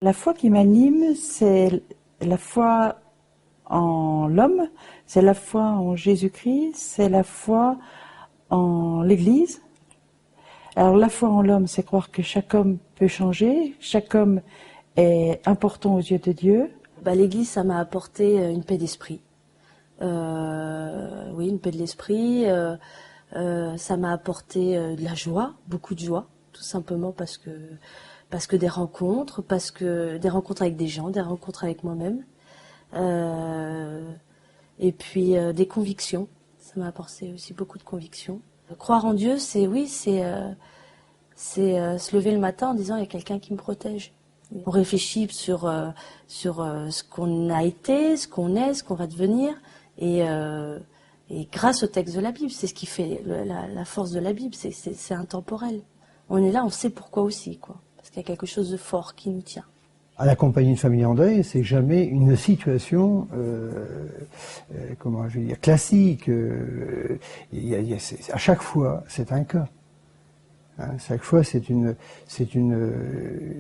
La foi qui m'anime, c'est la foi en l'homme, c'est la foi en Jésus-Christ, c'est la foi en l'Église. Alors la foi en l'homme, c'est croire que chaque homme peut changer, chaque homme est important aux yeux de Dieu. L'Église, ça m'a apporté une paix d'esprit. Oui, une paix de l'esprit. Ça m'a apporté de la joie, beaucoup de joie, tout simplement parce que des rencontres avec des gens, des rencontres avec moi-même, et puis des convictions. Ça m'a apporté aussi beaucoup de convictions. Croire en Dieu, c'est se lever le matin en disant il y a quelqu'un qui me protège. On réfléchit sur ce qu'on a été, ce qu'on est, ce qu'on va devenir, et grâce au texte de la Bible, c'est ce qui fait la force de la Bible, c'est intemporel. On est là, on sait pourquoi aussi, quoi, parce qu'il y a quelque chose de fort qui nous tient. À accompagner une famille en deuil, c'est jamais une situation, comment je veux dire, classique. À chaque fois, c'est un cas. Hein, chaque fois, ce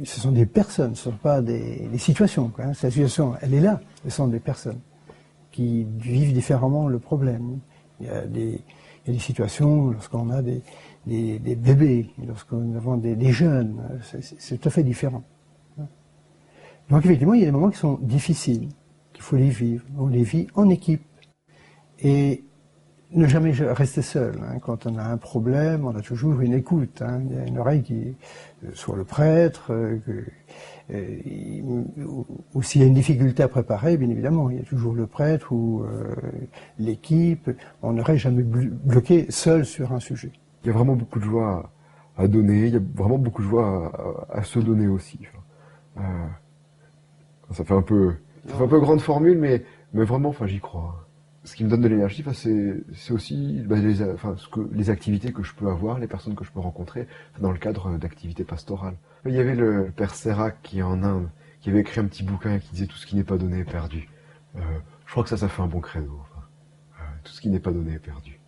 sont des personnes, ce ne sont pas des situations. Hein. Cette situation, elle est là. Ce sont des personnes qui vivent différemment le problème. Il y a des situations lorsqu'on a des bébés, lorsqu'on a des jeunes, c'est tout à fait différent. Donc effectivement, il y a des moments qui sont difficiles, qu'il faut les vivre. On les vit en équipe. Et ne jamais rester seul. Hein. Quand on a un problème, on a toujours une écoute. Hein. Il y a une oreille qui, soit le prêtre, ou s'il y a une difficulté à préparer, bien évidemment, il y a toujours le prêtre ou l'équipe. On n'aurait jamais bloqué seul sur un sujet. Il y a vraiment beaucoup de joie à donner, il y a vraiment beaucoup de joie à se donner aussi. Ça fait un peu grande formule, mais vraiment, j'y crois. Ce qui me donne de l'énergie, c'est aussi les activités que je peux avoir, les personnes que je peux rencontrer dans le cadre d'activités pastorales. Il y avait le père Serac qui est en Inde, qui avait écrit un petit bouquin qui disait tout ce qui n'est pas donné est perdu. Je crois que ça fait un bon credo. Tout ce qui n'est pas donné est perdu.